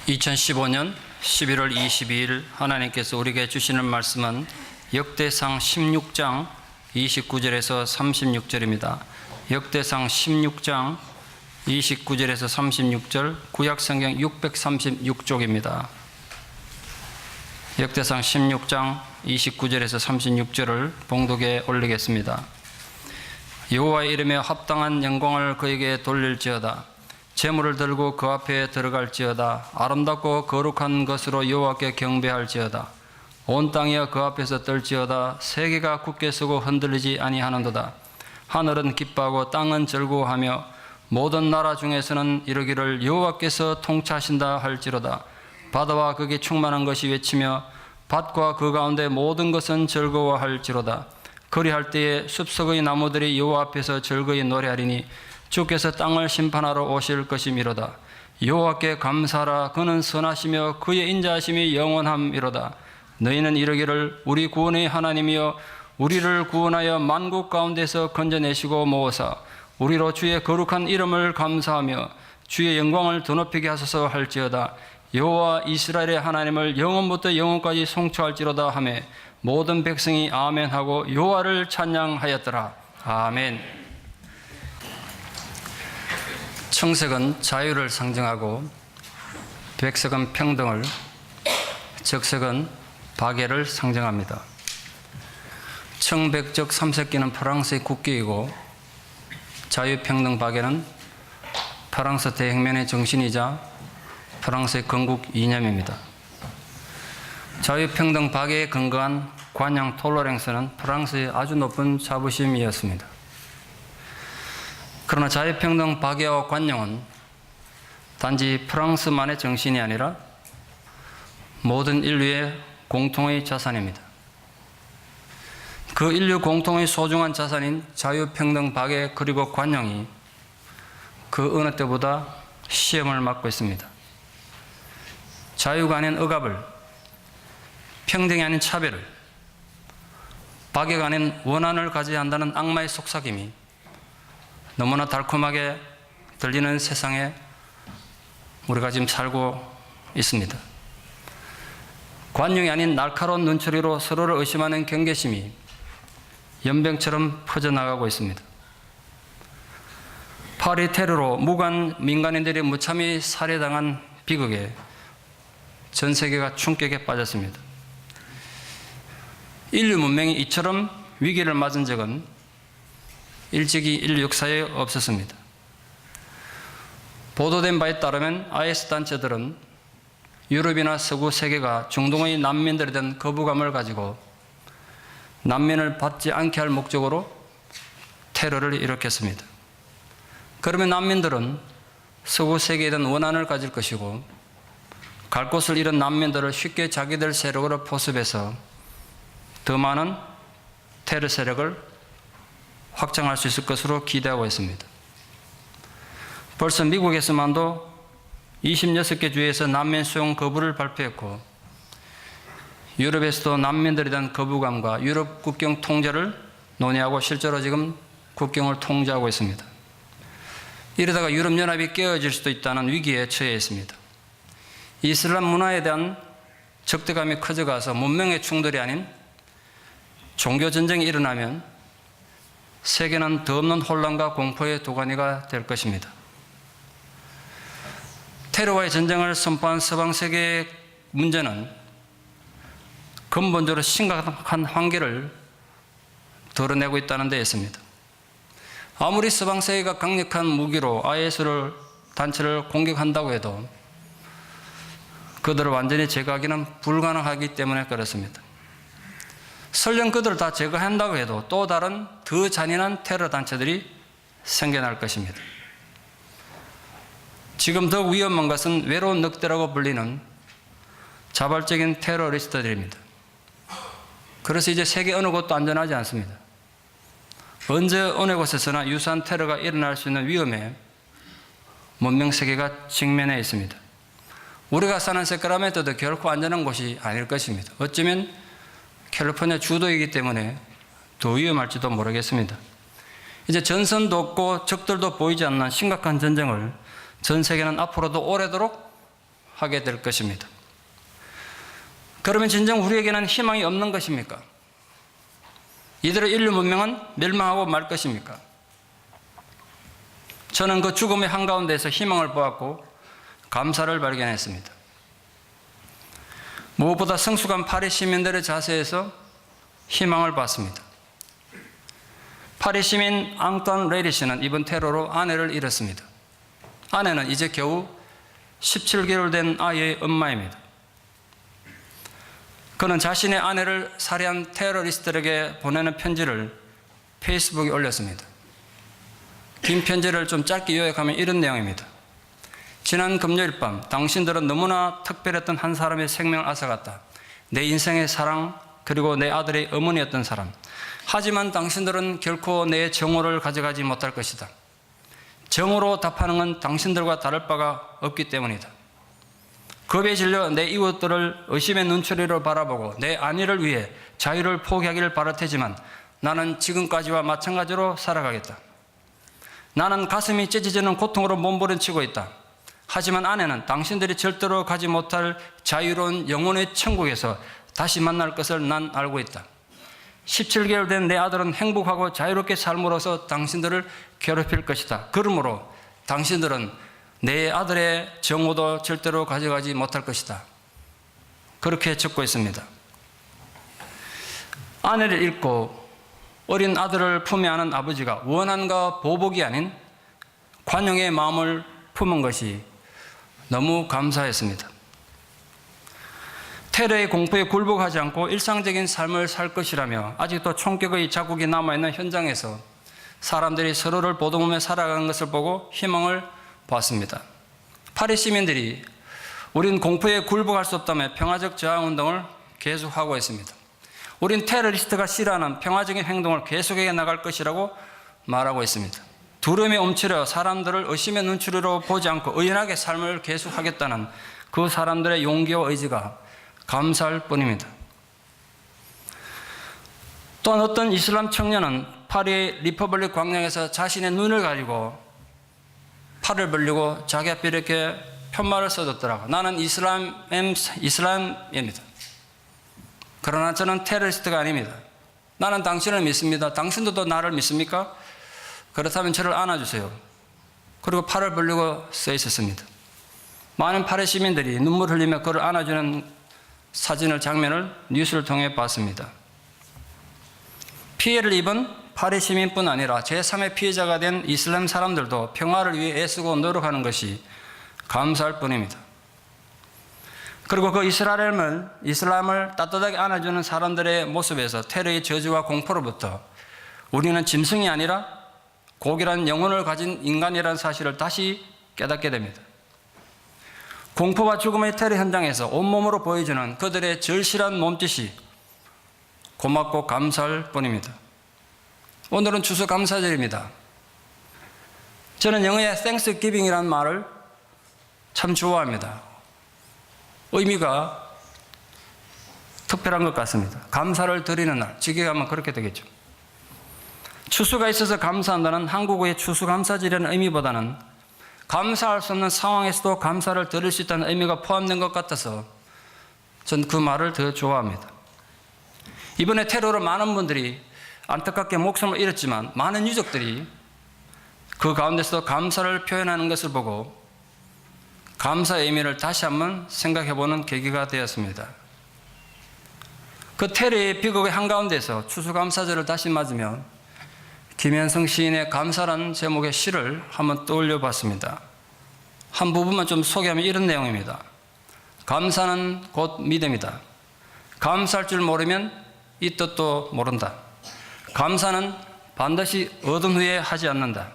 2015년 11월 22일 하나님께서 우리에게 주시는 말씀은 역대상 16장 29절에서 36절입니다. 역대상 16장 29절에서 36절, 구약성경 636쪽입니다. 역대상 16장 29절에서 36절을 봉독에 올리겠습니다. 여호와의 이름에 합당한 영광을 그에게 돌릴지어다. 제물을 들고 그 앞에 들어갈지어다. 아름답고 거룩한 것으로 여호와께 경배할지어다. 온 땅이여 그 앞에서 떨지어다. 세계가 굳게 서고 흔들리지 아니하는도다. 하늘은 기뻐하고 땅은 즐거워하며 모든 나라 중에서는 이르기를 여호와께서 통치하신다 할지로다. 바다와 거기 충만한 것이 외치며 밭과 그 가운데 모든 것은 즐거워할지로다. 그리할 때에 숲속의 나무들이 여호와 앞에서 즐거이 노래하리니 주께서 땅을 심판하러 오실 것이미로다. 여호와께 감사하라. 그는 선하시며 그의 인자하심이 영원함이로다. 너희는 이르기를 우리 구원의 하나님이여 우리를 구원하여 만국 가운데서 건져내시고 모으사 우리로 주의 거룩한 이름을 감사하며 주의 영광을 드높이게 하소서 할지어다. 여호와 이스라엘의 하나님을 영원부터 영원까지 송축할지로다 하며 모든 백성이 아멘 하고 여호와를 찬양하였더라. 아멘. 청색은 자유를 상징하고 백색은 평등을, 적색은 박애를 상징합니다. 청백적 삼색기는 프랑스의 국기이고 자유평등 박애는 프랑스 대혁명의 정신이자 프랑스의 건국 이념입니다. 자유평등 박애에 근거한 관용 톨러랭스는 프랑스의 아주 높은 자부심이었습니다. 그러나 자유평등 박애와 관용은 단지 프랑스만의 정신이 아니라 모든 인류의 공통의 자산입니다. 그 인류 공통의 소중한 자산인 자유평등 박애 그리고 관용이 그 어느 때보다 시험을 맞고 있습니다. 자유가 아닌 억압을, 평등이 아닌 차별을, 박애가 아닌 원한을 가져야 한다는 악마의 속삭임이 너무나 달콤하게 들리는 세상에 우리가 지금 살고 있습니다. 관용이 아닌 날카로운 눈초리로 서로를 의심하는 경계심이 연병처럼 퍼져나가고 있습니다. 파리 테러로 무관 민간인들이 무참히 살해당한 비극에 전 세계가 충격에 빠졌습니다. 인류 문명이 이처럼 위기를 맞은 적은 일찍이 인류 역사에 없었습니다. 보도된 바에 따르면 IS 단체들은 유럽이나 서구 세계가 중동의 난민들에 대한 거부감을 가지고 난민을 받지 않게 할 목적으로 테러를 일으켰습니다. 그러면 난민들은 서구 세계에 대한 원한을 가질 것이고 갈 곳을 잃은 난민들을 쉽게 자기들 세력으로 포섭해서 더 많은 테러 세력을 확장할 수 있을 것으로 기대하고 있습니다. 벌써 미국에서만도 26개 주에서 난민 수용 거부를 발표했고 유럽에서도 난민들에 대한 거부감과 유럽 국경 통제를 논의하고 실제로 지금 국경을 통제하고 있습니다. 이러다가 유럽연합이 깨어질 수도 있다는 위기에 처해 있습니다. 이슬람 문화에 대한 적대감이 커져가서 문명의 충돌이 아닌 종교 전쟁이 일어나면 세계는 더 없는 혼란과 공포의 도가니가 될 것입니다. 테러와의 전쟁을 선포한 서방 세계의 문제는 근본적으로 심각한 한계를 드러내고 있다는 데 있습니다. 아무리 서방 세계가 강력한 무기로 IS를 단체를 공격한다고 해도 그들을 완전히 제거하기는 불가능하기 때문에 그렇습니다. 설령 그들을 다 제거한다고 해도 또 다른 더 잔인한 테러 단체들이 생겨날 것입니다. 지금 더 위험한 것은 외로운 늑대라고 불리는 자발적인 테러리스트들입니다. 그래서 이제 세계 어느 곳도 안전하지 않습니다. 언제 어느 곳에서나 유사한 테러가 일어날 수 있는 위험에 문명 세계가 직면해 있습니다. 우리가 사는 세크라멘토도 결코 안전한 곳이 아닐 것입니다. 어쩌면 캘리포니아 주도이기 때문에 더 위험할지도 모르겠습니다. 이제 전선도 없고 적들도 보이지 않는 심각한 전쟁을 전 세계는 앞으로도 오래도록 하게 될 것입니다. 그러면 진정 우리에게는 희망이 없는 것입니까? 이대로 인류 문명은 멸망하고 말 것입니까? 저는 그 죽음의 한가운데에서 희망을 보았고 감사를 발견했습니다. 무엇보다 성숙한 파리 시민들의 자세에서 희망을 봤습니다. 파리 시민 앙뚜안 레리시는 이번 테러로 아내를 잃었습니다. 아내는 이제 겨우 17개월 된 아이의 엄마입니다. 그는 자신의 아내를 살해한 테러리스트들에게 보내는 편지를 페이스북에 올렸습니다. 긴 편지를 좀 짧게 요약하면 이런 내용입니다. 지난 금요일 밤 당신들은 너무나 특별했던 한 사람의 생명을 앗아갔다. 내 인생의 사랑 그리고 내 아들의 어머니였던 사람. 하지만 당신들은 결코 내 정오를 가져가지 못할 것이다. 정오로 답하는 건 당신들과 다를 바가 없기 때문이다. 겁에 질려 내 이웃들을 의심의 눈초리로 바라보고 내 안위를 위해 자유를 포기하기를 바랄 테지만 나는 지금까지와 마찬가지로 살아가겠다. 나는 가슴이 찢어지는 고통으로 몸부림치고 있다. 하지만 아내는 당신들이 절대로 가지 못할 자유로운 영혼의 천국에서 다시 만날 것을 난 알고 있다. 17개월 된 내 아들은 행복하고 자유롭게 삶으로써 당신들을 괴롭힐 것이다. 그러므로 당신들은 내 아들의 정오도 절대로 가져가지 못할 것이다. 그렇게 적고 있습니다. 아내를 잃고 어린 아들을 품에 안은 아버지가 원한과 보복이 아닌 관용의 마음을 품은 것이 너무 감사했습니다. 테러의 공포에 굴복하지 않고 일상적인 삶을 살 것이라며 아직도 총격의 자국이 남아있는 현장에서 사람들이 서로를 보듬으며 살아가는 것을 보고 희망을 보았습니다. 파리 시민들이 우린 공포에 굴복할 수 없다며 평화적 저항운동을 계속하고 있습니다. 우린 테러리스트가 싫어하는 평화적인 행동을 계속해 나갈 것이라고 말하고 있습니다. 두려움에 움츠려 사람들을 의심의 눈초리로 보지 않고 의연하게 삶을 계속하겠다는 그 사람들의 용기와 의지가 감사할 뿐입니다. 또한 어떤 이슬람 청년은 파리 리퍼블릭 광장에서 자신의 눈을 가리고 팔을 벌리고 자기 앞에 이렇게 편말을 써줬더라고. 나는 이슬람입니다. 그러나 저는 테러리스트가 아닙니다. 나는 당신을 믿습니다. 당신들도 나를 믿습니까? 그렇다면 저를 안아주세요. 그리고 팔을 벌리고 써 있었습니다. 많은 파리 시민들이 눈물 흘리며 그를 안아주는 사진을 장면을 뉴스를 통해 봤습니다. 피해를 입은 파리 시민뿐 아니라 제3의 피해자가 된 이슬람 사람들도 평화를 위해 애쓰고 노력하는 것이 감사할 뿐입니다. 그리고 그 이슬람을 따뜻하게 안아주는 사람들의 모습에서 테러의 저주와 공포로부터 우리는 짐승이 아니라 고귀한 영혼을 가진 인간이라는 사실을 다시 깨닫게 됩니다. 공포와 죽음의 테러 현장에서 온몸으로 보여주는 그들의 절실한 몸짓이 고맙고 감사할 뿐입니다. 오늘은 추수감사절입니다. 저는 영어의 Thanksgiving이라는 말을 참 좋아합니다. 의미가 특별한 것 같습니다. 감사를 드리는 날, 직역하면 그렇게 되겠죠. 추수가 있어서 감사한다는 한국어의 추수감사절이라는 의미보다는 감사할 수 없는 상황에서도 감사를 드릴 수 있다는 의미가 포함된 것 같아서 전 그 말을 더 좋아합니다. 이번에 테러로 많은 분들이 안타깝게 목숨을 잃었지만 많은 유족들이 그 가운데서 감사를 표현하는 것을 보고 감사의 의미를 다시 한번 생각해보는 계기가 되었습니다. 그 테러의 비극의 한가운데서 추수감사절을 다시 맞으며 김현성 시인의 감사라는 제목의 시를 한번 떠올려 봤습니다. 한 부분만 좀 소개하면 이런 내용입니다. 감사는 곧 믿음이다. 감사할 줄 모르면 이 뜻도 모른다. 감사는 반드시 얻은 후에 하지 않는다.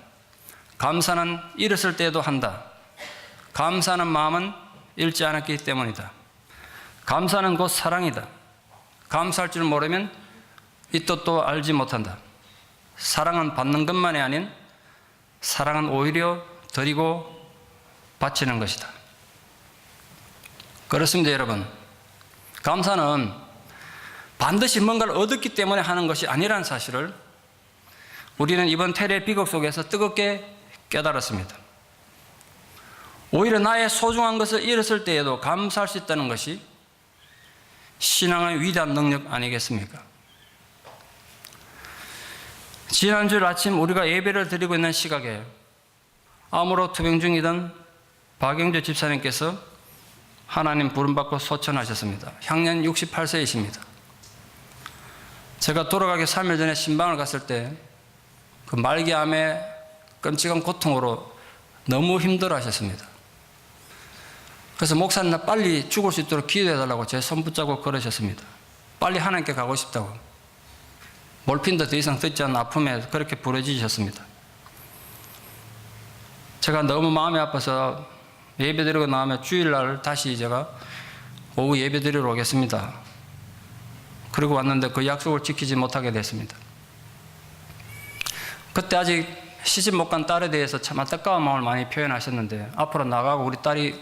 감사는 잃었을 때도 한다. 감사하는 마음은 잃지 않았기 때문이다. 감사는 곧 사랑이다. 감사할 줄 모르면 이 뜻도 알지 못한다. 사랑은 받는 것만이 아닌 사랑은 오히려 드리고 바치는 것이다. 그렇습니다, 여러분. 감사는 반드시 뭔가를 얻었기 때문에 하는 것이 아니라는 사실을 우리는 이번 테러의 비극 속에서 뜨겁게 깨달았습니다. 오히려 나의 소중한 것을 잃었을 때에도 감사할 수 있다는 것이 신앙의 위대한 능력 아니겠습니까? 지난주 아침 우리가 예배를 드리고 있는 시각에 암으로 투병 중이던 박영주 집사님께서 하나님 부름받고 소천하셨습니다. 향년 68세이십니다. 제가 돌아가기 3일 전에 신방을 갔을 때 그 말기암의 끔찍한 고통으로 너무 힘들어 하셨습니다. 그래서 목사님 나 빨리 죽을 수 있도록 기도해달라고 제 손 붙잡고 걸으셨습니다. 빨리 하나님께 가고 싶다고. 몰핀도 더 이상 듣지 않는 아픔에 그렇게 부러지셨습니다. 제가 너무 마음이 아파서 예배 드리고 나면 주일날 다시 제가 오후 예배 드리러 오겠습니다. 그리고 왔는데 그 약속을 지키지 못하게 됐습니다. 그때 아직 시집 못 간 딸에 대해서 참 안타까운 마음을 많이 표현하셨는데 앞으로 나가고 우리 딸이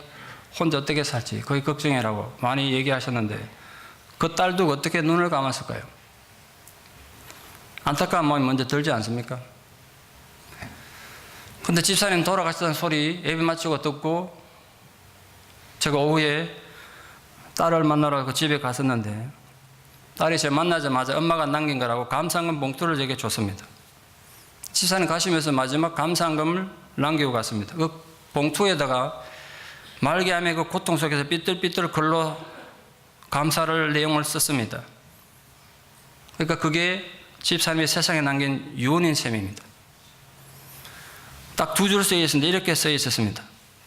혼자 어떻게 살지 거의 걱정이라고 많이 얘기하셨는데 그 딸도 어떻게 눈을 감았을까요? 안타까운 마음이 먼저 들지 않습니까? 근데 집사님 돌아가시다는 소리 예배 마치고 듣고 제가 오후에 딸을 만나러 그 집에 갔었는데 딸이 제 만나자마자 엄마가 남긴 거라고 감사한금 봉투를 제게 줬습니다. 집사님 가시면서 마지막 감사한금을 남기고 갔습니다. 그 봉투에다가 말기암의 그 고통 속에서 삐뚤삐뚤 글로 감사를 내용을 썼습니다. 그러니까 그게 집사님이 세상에 남긴 유언인 셈입니다. 딱 두 줄 쓰여 있었는데 이렇게 쓰여 있었습니다.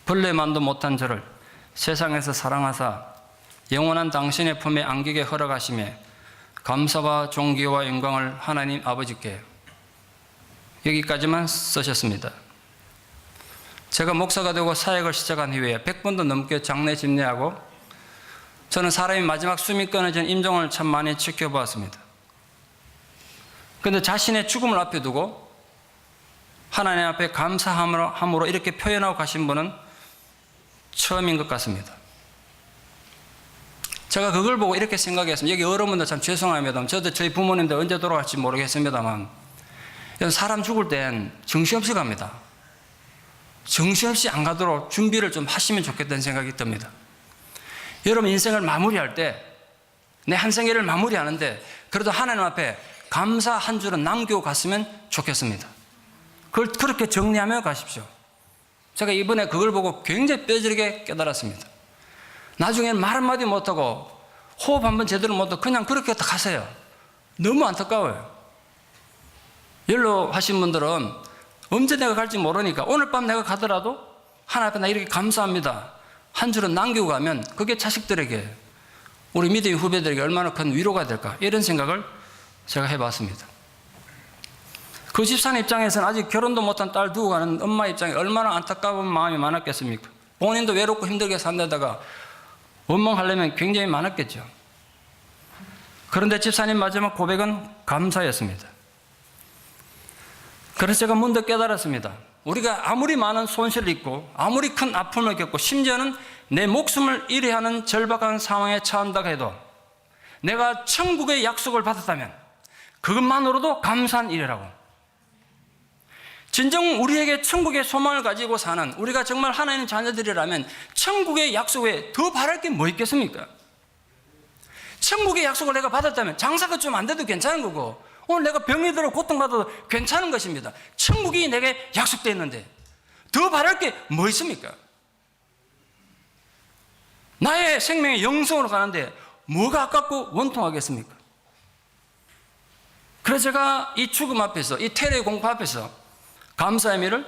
벌레만도 못한 저를 세상에서 사랑하사 영원한 당신의 품에 안기게 허락하심에 감사와 존귀와 영광을 하나님 아버지께 여기까지만 쓰셨습니다. 제가 목사가 되고 사역을 시작한 이후에 100번도 넘게 장례 집례하고 저는 사람이 마지막 숨이 끊어진 임종을 참 많이 지켜보았습니다. 그런데 자신의 죽음을 앞에 두고 하나님 앞에 감사함으로 이렇게 표현하고 가신 분은 처음인 것 같습니다. 제가 그걸 보고 이렇게 생각했습니다. 여기 여러분들 참 죄송합니다. 저도 저희 부모님들 언제 돌아갈지 모르겠습니다만 사람 죽을 땐 정신없이 갑니다. 정신없이 안 가도록 준비를 좀 하시면 좋겠다는 생각이 듭니다. 여러분 인생을 마무리할 때 내 한 생애를 마무리하는데 그래도 하나님 앞에 감사 한 줄은 남기고 갔으면 좋겠습니다. 그걸 그렇게 정리하며 가십시오. 제가 이번에 그걸 보고 굉장히 뼈저리게 깨달았습니다. 나중에는 말 한마디 못하고 호흡 한번 제대로 못하고 그냥 그렇게 가세요. 너무 안타까워요. 연로하신 분들은 언제 내가 갈지 모르니까 오늘 밤 내가 가더라도 하나님 앞에 나 이렇게 감사합니다 한 줄은 남기고 가면 그게 자식들에게 우리 믿음의 후배들에게 얼마나 큰 위로가 될까 이런 생각을 제가 해봤습니다. 그 집사님 입장에서는 아직 결혼도 못한 딸 두고 가는 엄마 입장에 얼마나 안타까운 마음이 많았겠습니까? 본인도 외롭고 힘들게 산데다가 원망하려면 굉장히 많았겠죠. 그런데 집사님 마지막 고백은 감사였습니다. 그래서 제가 문득 깨달았습니다. 우리가 아무리 많은 손실을 입고 아무리 큰 아픔을 겪고 심지어는 내 목숨을 잃어하는 절박한 상황에 처한다고 해도 내가 천국의 약속을 받았다면 그것만으로도 감사한 일이라고. 진정 우리에게 천국의 소망을 가지고 사는 우리가 정말 하나님 자녀들이라면 천국의 약속에 더 바랄 게 뭐 있겠습니까? 천국의 약속을 내가 받았다면 장사가 좀 안 돼도 괜찮은 거고 오늘 내가 병이 들어 고통받아도 괜찮은 것입니다. 천국이 내게 약속되어 있는데 더 바랄 게 뭐 있습니까? 나의 생명이 영성으로 가는데 뭐가 아깝고 원통하겠습니까? 그래서 제가 이 죽음 앞에서 이 테러의 공포 앞에서 감사의 의미를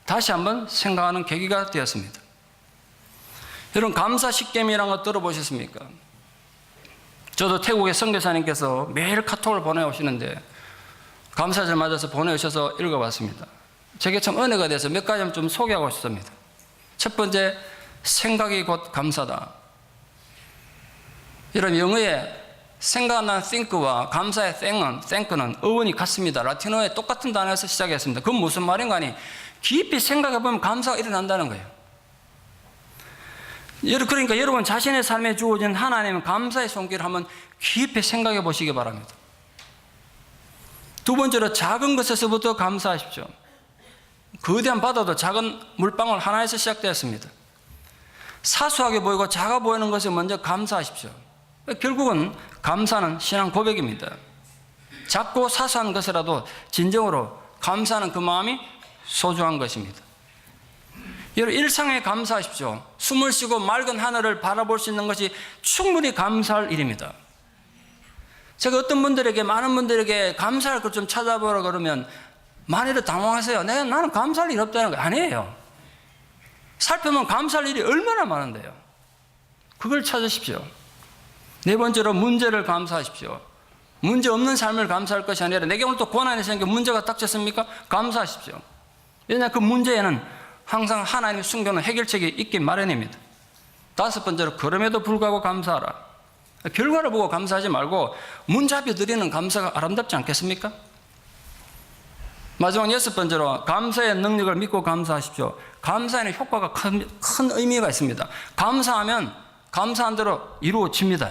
다시 한번 생각하는 계기가 되었습니다. 여러분 감사 십계명이라는 거 들어보셨습니까? 저도 태국의 선교사님께서 매일 카톡을 보내오시는데 감사절 맞아서 보내오셔서 읽어봤습니다. 제게 참 은혜가 돼서 몇 가지 좀 소개하고 싶습니다. 첫 번째, 생각이 곧 감사다. 여러분 영어에 생각난 think와 감사의 thank는 어원이 같습니다. 라틴어에 똑같은 단어에서 시작했습니다. 그건 무슨 말인가 하니 깊이 생각해보면 감사가 일어난다는 거예요. 그러니까 여러분 자신의 삶에 주어진 하나님의 감사의 손길을 한번 깊이 생각해 보시기 바랍니다. 두 번째로 작은 것에서부터 감사하십시오. 거대한 바다도 작은 물방울 하나에서 시작되었습니다. 사소하게 보이고 작아 보이는 것에 먼저 감사하십시오. 결국은 감사는 신앙 고백입니다. 작고 사소한 것이라도 진정으로 감사하는 그 마음이 소중한 것입니다. 여러분, 일상에 감사하십시오. 숨을 쉬고 맑은 하늘을 바라볼 수 있는 것이 충분히 감사할 일입니다. 제가 어떤 분들에게, 많은 분들에게 감사할 것 좀 찾아보라 그러면 많이들 당황하세요. 나는 감사할 일 없다는 거 아니에요. 살펴보면 감사할 일이 얼마나 많은데요. 그걸 찾으십시오. 네 번째로 문제를 감사하십시오. 문제 없는 삶을 감사할 것이 아니라 내게 오늘 또 고난이 생겨 문제가 닥쳤습니까? 감사하십시오. 왜냐하면 그 문제에는 항상 하나님의 숨겨놓은 해결책이 있기 마련입니다. 다섯 번째로 그럼에도 불구하고 감사하라. 결과를 보고 감사하지 말고 문제 앞에 드리는 감사가 아름답지 않겠습니까? 마지막 여섯 번째로 감사의 능력을 믿고 감사하십시오. 감사에는 효과가 큰 의미가 있습니다. 감사하면 감사한 대로 이루어집니다.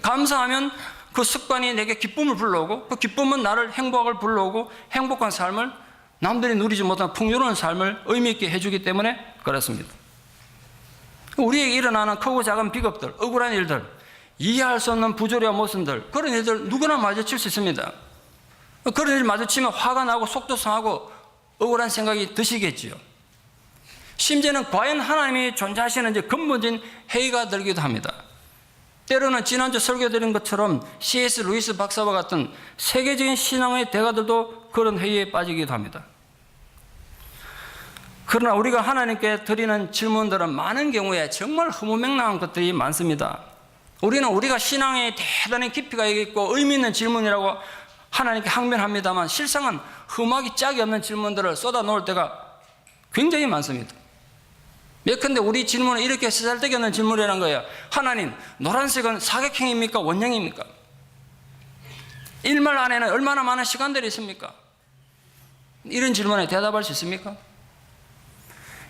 감사하면 그 습관이 내게 기쁨을 불러오고 그 기쁨은 나를 행복을 불러오고 행복한 삶을, 남들이 누리지 못한 풍요로운 삶을 의미 있게 해주기 때문에 그렇습니다. 우리에게 일어나는 크고 작은 비극들, 억울한 일들, 이해할 수 없는 부조리와 모순들, 그런 일들 누구나 마주칠 수 있습니다. 그런 일 마주치면 화가 나고 속도 상하고 억울한 생각이 드시겠지요. 심지어는 과연 하나님이 존재하시는지 근본적인 회의가 들기도 합니다. 때로는 지난주 설교드린 것처럼 C.S. 루이스 박사와 같은 세계적인 신앙의 대가들도 그런 회의에 빠지기도 합니다. 그러나 우리가 하나님께 드리는 질문들은 많은 경우에 정말 허무맹랑한 것들이 많습니다. 우리가 신앙에 대단히 깊이가 있고 의미 있는 질문이라고 하나님께 항변합니다만 실상은 흠하기 짝이 없는 질문들을 쏟아놓을 때가 굉장히 많습니다. 예컨대 우리 질문은 이렇게 쓰잘데기 없는 질문이라는 거예요. 하나님, 노란색은 사각형입니까? 원형입니까? 일말 안에는 얼마나 많은 시간들이 있습니까? 이런 질문에 대답할 수 있습니까?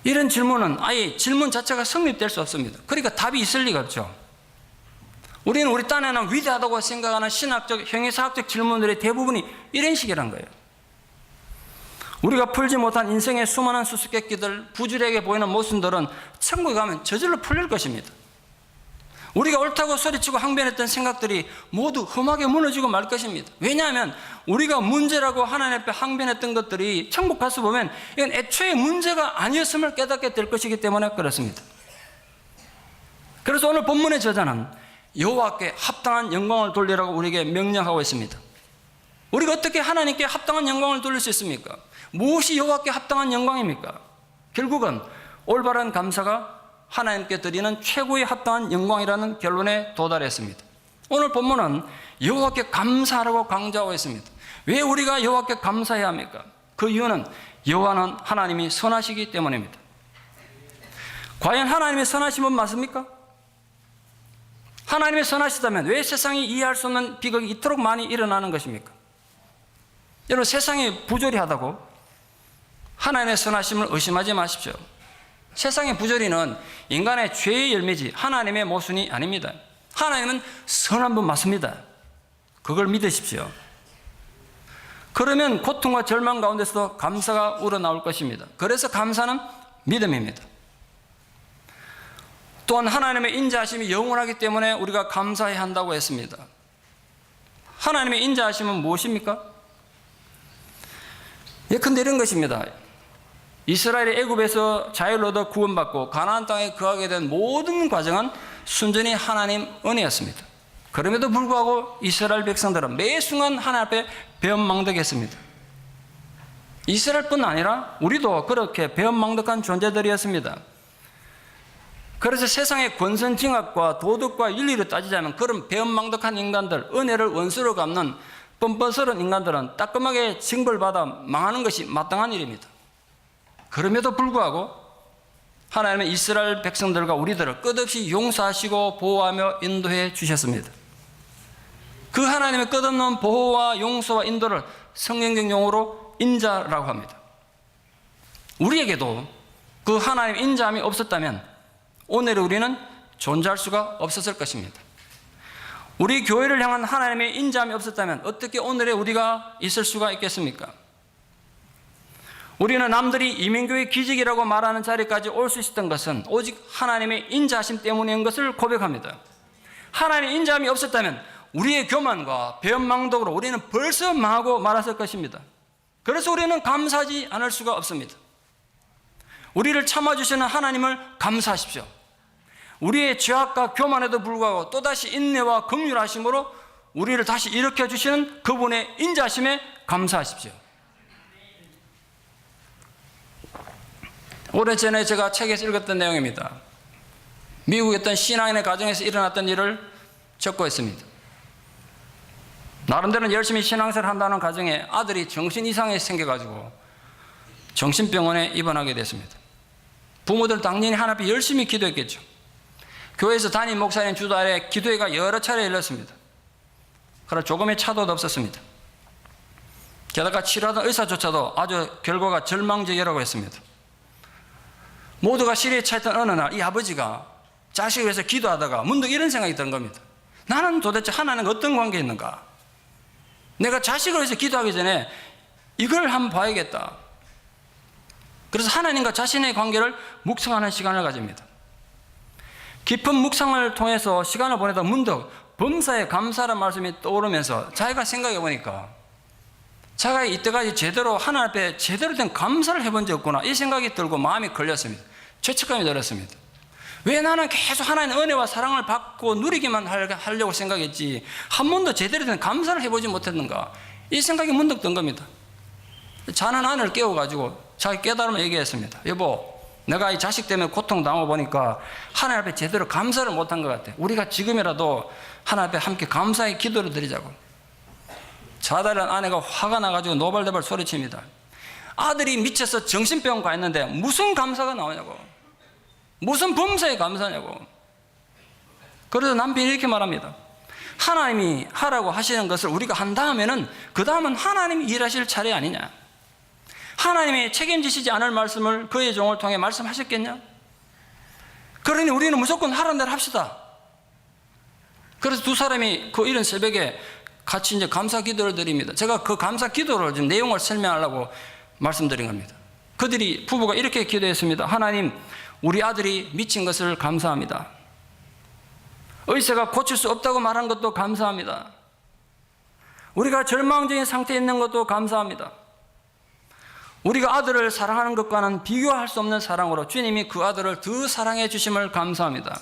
이런 질문은 아예 질문 자체가 성립될 수 없습니다. 그러니까 답이 있을 리가 없죠. 우리는 우리 딴에는 위대하다고 생각하는 신학적, 형이사학적 질문들의 대부분이 이런 식이란 거예요. 우리가 풀지 못한 인생의 수많은 수수께끼들, 부주의하게 보이는 모순들은 천국에 가면 저절로 풀릴 것입니다. 우리가 옳다고 소리치고 항변했던 생각들이 모두 험하게 무너지고 말 것입니다. 왜냐하면 우리가 문제라고 하나님 앞에 항변했던 것들이 천국 가서 보면 이건 애초에 문제가 아니었음을 깨닫게 될 것이기 때문에 그렇습니다. 그래서 오늘 본문의 저자는 여호와께 합당한 영광을 돌리라고 우리에게 명령하고 있습니다. 우리가 어떻게 하나님께 합당한 영광을 돌릴 수 있습니까? 무엇이 여호와께 합당한 영광입니까? 결국은 올바른 감사가 하나님께 드리는 최고의 합당한 영광이라는 결론에 도달했습니다. 오늘 본문은 여호와께 감사하라고 강조하고 있습니다. 왜 우리가 여호와께 감사해야 합니까? 그 이유는 여호와는 하나님이 선하시기 때문입니다. 과연 하나님의 선하심은 맞습니까? 하나님의 선하시다면 왜 세상이 이해할 수 없는 비극이 이토록 많이 일어나는 것입니까? 여러분, 세상이 부조리하다고 하나님의 선하심을 의심하지 마십시오. 세상의 부조리는 인간의 죄의 열매지 하나님의 모순이 아닙니다. 하나님은 선한 분 맞습니다. 그걸 믿으십시오. 그러면 고통과 절망 가운데서도 감사가 우러나올 것입니다. 그래서 감사는 믿음입니다. 또한 하나님의 인자하심이 영원하기 때문에 우리가 감사해야 한다고 했습니다. 하나님의 인자하심은 무엇입니까? 예컨대 이런 것입니다. 이스라엘이 애굽에서 자유를 얻어 구원받고 가나안 땅에 거하게 된 모든 과정은 순전히 하나님 은혜였습니다. 그럼에도 불구하고 이스라엘 백성들은 매 순간 하나님 앞에 배은망덕했습니다. 이스라엘뿐 아니라 우리도 그렇게 배은망덕한 존재들이었습니다. 그래서 세상의 권선징악과 도덕과 윤리로 따지자면 그런 배은망덕한 인간들, 은혜를 원수로 갚는 뻔뻔스러운 인간들은 따끔하게 징벌받아 망하는 것이 마땅한 일입니다. 그럼에도 불구하고 하나님은 이스라엘 백성들과 우리들을 끝없이 용서하시고 보호하며 인도해 주셨습니다. 그 하나님의 끝없는 보호와 용서와 인도를 성경적 용어로 인자라고 합니다. 우리에게도 그 하나님의 인자함이 없었다면 오늘 우리는 존재할 수가 없었을 것입니다. 우리 교회를 향한 하나님의 인자함이 없었다면 어떻게 오늘의 우리가 있을 수가 있겠습니까? 우리는 남들이 이민교의 기적이라고 말하는 자리까지 올 수 있었던 것은 오직 하나님의 인자하심 때문인 것을 고백합니다. 하나님의 인자함이 없었다면 우리의 교만과 배은망덕으로 우리는 벌써 망하고 말았을 것입니다. 그래서 우리는 감사하지 않을 수가 없습니다. 우리를 참아주시는 하나님을 감사하십시오. 우리의 죄악과 교만에도 불구하고 또다시 인내와 긍휼하심으로 우리를 다시 일으켜주시는 그분의 인자하심에 감사하십시오. 오래전에 제가 책에서 읽었던 내용입니다. 미국에 있던 신앙인의 가정에서 일어났던 일을 적고 있습니다. 나름대로 열심히 신앙생활을 한다는 가정에 아들이 정신 이상이 생겨가지고 정신병원에 입원하게 됐습니다. 부모들 당연히 하나님 앞에 열심히 기도했겠죠. 교회에서 담임 목사님 주도 아래 기도회가 여러 차례 열렸습니다. 그러나 조금의 차도도 없었습니다. 게다가 치료하던 의사조차도 아주 결과가 절망적이라고 했습니다. 모두가 시리에 차있던 어느 날 이 아버지가 자식을 위해서 기도하다가 문득 이런 생각이 든 겁니다. 나는 도대체 하나님과 어떤 관계에 있는가? 내가 자식을 위해서 기도하기 전에 이걸 한번 봐야겠다. 그래서 하나님과 자신의 관계를 묵상하는 시간을 가집니다. 깊은 묵상을 통해서 시간을 보내다 문득 범사에 감사라는 말씀이 떠오르면서 자기가 생각해 보니까 자기가 이때까지 제대로 하나님 앞에 제대로 된 감사를 해본 적 없구나, 이 생각이 들고 마음이 걸렸습니다. 죄책감이 들었습니다. 왜 나는 계속 하나님의 은혜와 사랑을 받고 누리기만 하려고 생각했지 한 번도 제대로 된 감사를 해보지 못했는가, 이 생각이 문득 든 겁니다. 자는 아내를 깨워가지고 자기 깨달음을 얘기했습니다. 여보, 내가 이 자식 때문에 고통당하고 보니까 하나님 앞에 제대로 감사를 못한 것 같아. 우리가 지금이라도 하나님 앞에 함께 감사의 기도를 드리자고. 자다른 아내가 화가 나가지고 노발대발 소리칩니다. 아들이 미쳐서 정신병원 가 있는데 무슨 감사가 나오냐고, 무슨 범사에 감사냐고. 그래서 남편이 이렇게 말합니다. 하나님이 하라고 하시는 것을 우리가 한 다음에는 그 다음은 하나님이 일하실 차례 아니냐. 하나님이 책임지시지 않을 말씀을 그의 종을 통해 말씀하셨겠냐? 그러니 우리는 무조건 하라는 대로 합시다. 그래서 두 사람이 그 이른 새벽에 같이 이제 감사 기도를 드립니다. 제가 그 감사 기도를 좀 내용을 설명하려고 말씀드린 겁니다. 그들이 부부가 이렇게 기도했습니다. 하나님, 우리 아들이 미친 것을 감사합니다. 의사가 고칠 수 없다고 말한 것도 감사합니다. 우리가 절망적인 상태에 있는 것도 감사합니다. 우리가 아들을 사랑하는 것과는 비교할 수 없는 사랑으로 주님이 그 아들을 더 사랑해 주심을 감사합니다.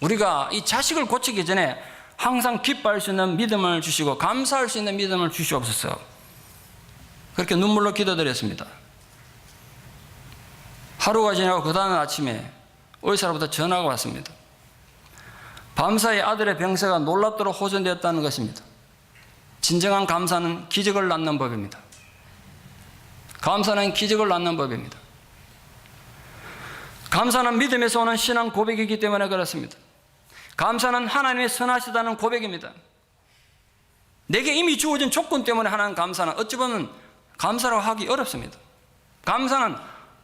우리가 이 자식을 고치기 전에 항상 기뻐할 수 있는 믿음을 주시고 감사할 수 있는 믿음을 주시옵소서. 그렇게 눈물로 기도드렸습니다. 하루가 지나고 그 다음 아침에 의사로부터 전화가 왔습니다. 밤사이 아들의 병세가 놀랍도록 호전되었다는 것입니다. 진정한 감사는 기적을 낳는 법입니다. 감사는 기적을 낳는 법입니다. 감사는 믿음에서 오는 신앙 고백이기 때문에 그렇습니다. 감사는 하나님의 선하시다는 고백입니다. 내게 이미 주어진 조건 때문에 하는 감사는 어찌 보면 감사라고 하기 어렵습니다. 감사는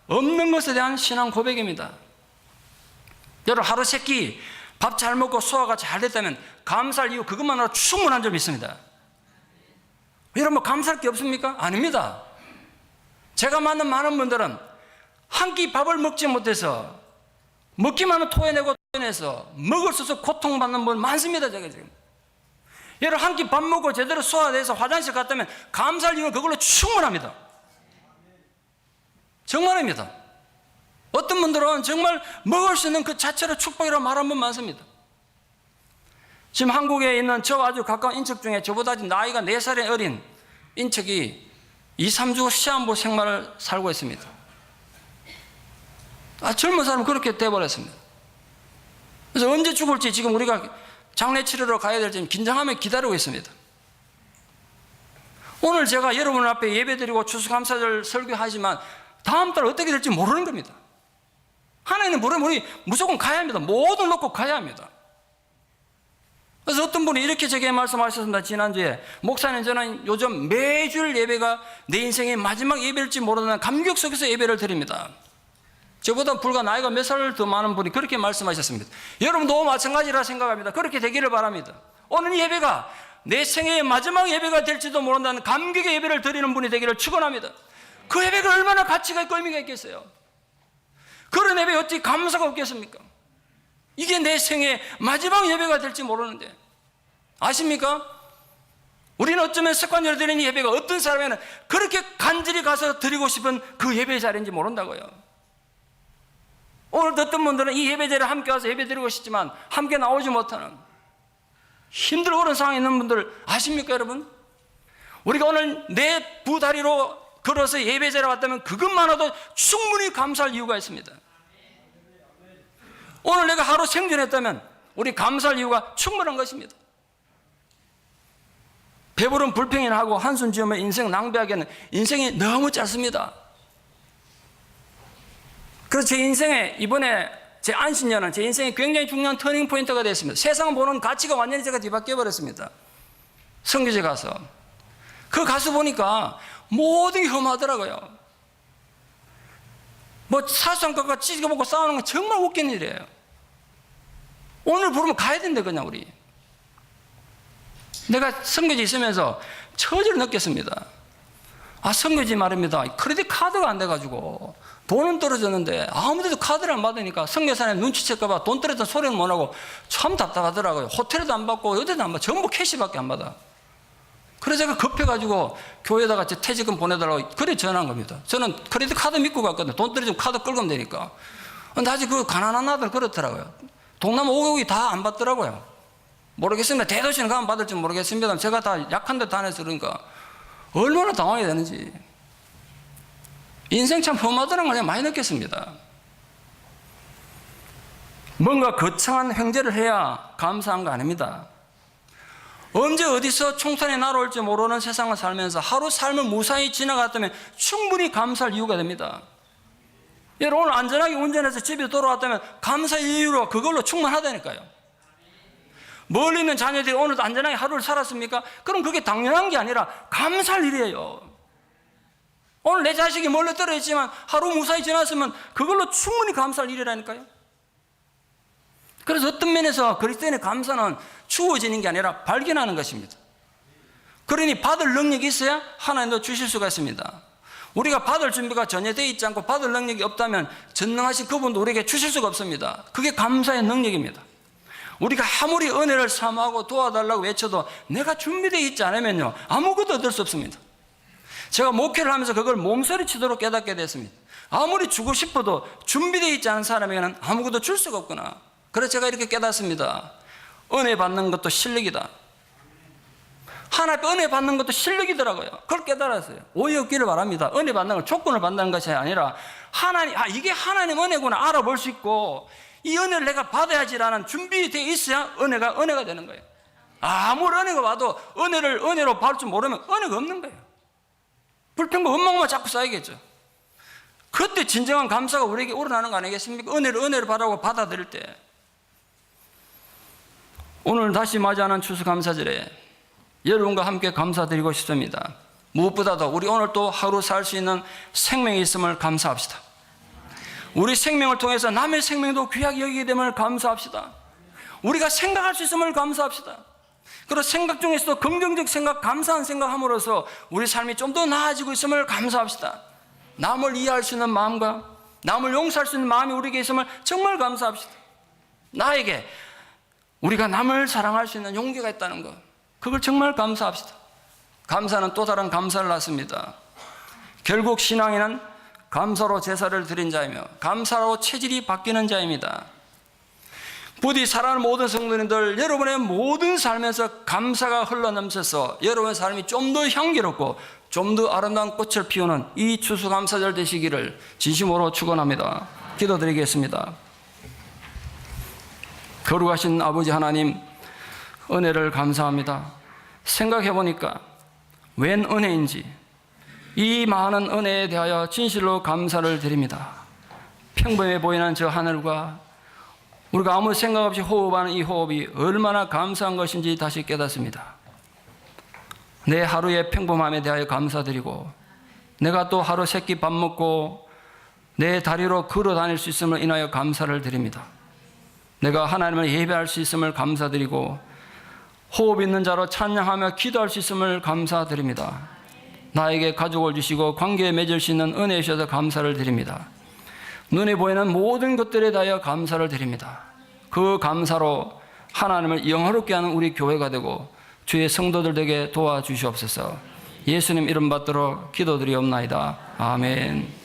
없는 것에 대한 신앙 고백입니다. 여러분, 하루 세 끼 밥 잘 먹고 소화가 잘 됐다면 감사할 이유 그것만으로 충분한 점이 있습니다. 여러분, 뭐 감사할 게 없습니까? 아닙니다. 제가 만난 많은 분들은 한 끼 밥을 먹지 못해서 먹기만 하면 토해내고 토해내서 먹을 수 없어 고통받는 분 많습니다. 제가 지금 여러분, 한 끼 밥 먹고 제대로 소화돼서 화장실 갔다면 감사할 이유는 그걸로 충분합니다. 정말입니다. 어떤 분들은 정말 먹을 수 있는 그 자체로 축복이라고 말하는 분 많습니다. 지금 한국에 있는 저 아주 가까운 인척 중에 저보다 나이가 4살이 어린 인척이 2, 3주 시한부 생활을 살고 있습니다. 젊은 사람은 그렇게 돼버렸습니다. 그래서 언제 죽을지 지금 우리가 장례 치르러 가야 될지 긴장하며 기다리고 있습니다. 오늘 제가 여러분 앞에 예배드리고 추수감사절 설교하지만 다음 달 어떻게 될지 모르는 겁니다. 하나님은 모르면 우리 무조건 가야 합니다. 모든 놓고 가야 합니다. 그래서 어떤 분이 이렇게 제게 말씀하셨습니다. 지난주에, 목사님, 저는 요즘 매주일 예배가 내 인생의 마지막 예배일지 모르는 감격 속에서 예배를 드립니다. 저보다 불과 나이가 몇 살 더 많은 분이 그렇게 말씀하셨습니다. 여러분도 마찬가지라 생각합니다. 그렇게 되기를 바랍니다. 오늘 예배가 내 생애의 마지막 예배가 될지도 모른다는 감격의 예배를 드리는 분이 되기를 축원합니다. 그 예배가 얼마나 가치가 있고 의미가 있겠어요? 그런 예배에 어떻게 감사가 없겠습니까? 이게 내 생의 마지막 예배가 될지 모르는데, 아십니까? 우리는 어쩌면 습관적으로 드리는 예배가 어떤 사람에는 그렇게 간절히 가서 드리고 싶은 그 예배 자리인지 모른다고요. 오늘 어떤 분들은 이 예배 자리에 함께 와서 예배 드리고 싶지만 함께 나오지 못하는 힘들고 그런 상황에 있는 분들 아십니까, 여러분? 우리가 오늘 내 두 다리로 걸어서 예배 자리에 왔다면 그것만으로도 충분히 감사할 이유가 있습니다. 오늘 내가 하루 생존했다면 우리 감사할 이유가 충분한 것입니다. 배부른 불평이나 하고 한숨 지으면 인생 낭비하기에는 인생이 너무 짧습니다. 그래서 제 인생에 이번에 제 안신년은 제 인생에 굉장히 중요한 터닝 포인트가 됐습니다. 세상 보는 가치가 완전히 제가 뒤바뀌어 버렸습니다. 선교제 가서 그 가서 보니까 모든 게 험하더라고요. 뭐 사수한과 찢어먹고 싸우는 건 정말 웃긴 일이에요. 오늘 부르면 가야 된대 그냥 우리. 내가 선교지 있으면서 처지를 느꼈습니다. 아, 선교지 말입니다. 크레딧 카드가 안 돼가지고 돈은 떨어졌는데 아무데도 카드를 안 받으니까 선교사님 눈치챌까봐 돈 떨어졌다는 소리는 못 하고 참 답답하더라고요. 호텔에도 안 받고 어디도 안 받아. 전부 캐시밖에 안 받아. 그래서 제가 급해가지고 교회에다가 제 퇴직금 보내달라고 그래 전화한 겁니다. 저는 크레딧 카드 믿고 갔거든요. 돈 떨어지면 카드 끌면 되니까. 근데 아직 그 가난한 아들 그렇더라고요. 동남아 오국이 다 안 받더라고요. 모르겠습니다. 대도시는 가면 받을지 모르겠습니다. 제가 다 약한 데 다녀서 그러니까 얼마나 당황이 되는지. 인생 참 험하다는 걸 많이 느꼈습니다. 뭔가 거창한 횡재를 해야 감사한 거 아닙니다. 언제 어디서 총탄이 날아올지 모르는 세상을 살면서 하루 삶을 무사히 지나갔다면 충분히 감사할 이유가 됩니다. 여러분 오늘 안전하게 운전해서 집에 돌아왔다면 감사의 이유로 그걸로 충분하다니까요. 멀리 있는 자녀들이 오늘도 안전하게 하루를 살았습니까? 그럼 그게 당연한 게 아니라 감사할 일이에요. 오늘 내 자식이 멀리 떨어져 있지만 하루 무사히 지났으면 그걸로 충분히 감사할 일이라니까요. 그래서 어떤 면에서 그리스도인의 감사는 주어지는 게 아니라 발견하는 것입니다. 그러니 받을 능력이 있어야 하나님도 주실 수가 있습니다. 우리가 받을 준비가 전혀 되어 있지 않고 받을 능력이 없다면 전능하신 그분도 우리에게 주실 수가 없습니다. 그게 감사의 능력입니다. 우리가 아무리 은혜를 사모하고 도와달라고 외쳐도 내가 준비되어 있지 않으면요 아무것도 얻을 수 없습니다. 제가 목회를 하면서 그걸 몸서리치도록 깨닫게 됐습니다. 아무리 주고 싶어도 준비되어 있지 않은 사람에게는 아무것도 줄 수가 없구나. 그래서 제가 이렇게 깨닫습니다. 은혜 받는 것도 실력이다. 하나님 은혜 받는 것도 실력이더라고요. 그걸 깨달았어요. 오해 없기를 바랍니다. 은혜 받는 걸 조건을 받는 것이 아니라 하나님, 이게 하나님 은혜구나 알아볼 수 있고 이 은혜를 내가 받아야지라는 준비되어 있어야 은혜가 되는 거예요. 아무리 은혜가 와도 은혜로 받을 줄 모르면 은혜가 없는 거예요. 불평과 원망만 자꾸 쌓이겠죠. 그때 진정한 감사가 우리에게 우러나는 거 아니겠습니까? 은혜를 받아들일 때. 오늘 다시 맞이하는 추수감사절에 여러분과 함께 감사드리고 싶습니다. 무엇보다도 우리 오늘 또 하루 살 수 있는 생명이 있음을 감사합시다. 우리 생명을 통해서 남의 생명도 귀하게 여기게 됨을 감사합시다. 우리가 생각할 수 있음을 감사합시다. 그리고 생각 중에서도 긍정적 생각, 감사한 생각함으로써 우리 삶이 좀 더 나아지고 있음을 감사합시다. 남을 이해할 수 있는 마음과 남을 용서할 수 있는 마음이 우리에게 있음을 정말 감사합시다. 나에게 우리가 남을 사랑할 수 있는 용기가 있다는 것, 그걸 정말 감사합시다. 감사는 또 다른 감사를 낳습니다. 결국 신앙인은 감사로 제사를 드린 자이며 감사로 체질이 바뀌는 자입니다. 부디 사랑하는 모든 성도님들, 여러분의 모든 삶에서 감사가 흘러넘쳐서 여러분의 삶이 좀 더 향기롭고 좀 더 아름다운 꽃을 피우는 이 추수감사절 되시기를 진심으로 축원합니다. 기도드리겠습니다. 거룩하신 아버지 하나님, 은혜를 감사합니다. 생각해보니까 웬 은혜인지 이 많은 은혜에 대하여 진실로 감사를 드립니다. 평범해 보이는 저 하늘과 우리가 아무 생각 없이 호흡하는 이 호흡이 얼마나 감사한 것인지 다시 깨닫습니다. 내 하루의 평범함에 대하여 감사드리고 내가 또 하루 세끼 밥 먹고 내 다리로 걸어 다닐 수 있음을 인하여 감사를 드립니다. 내가 하나님을 예배할 수 있음을 감사드리고 호흡 있는 자로 찬양하며 기도할 수 있음을 감사드립니다. 나에게 가족을 주시고 관계에 맺을 수 있는 은혜 주셔서 감사를 드립니다. 눈에 보이는 모든 것들에 대하여 감사를 드립니다. 그 감사로 하나님을 영화롭게 하는 우리 교회가 되고 주의 성도들 되게 도와주시옵소서. 예수님 이름 받들어 기도드리옵나이다. 아멘.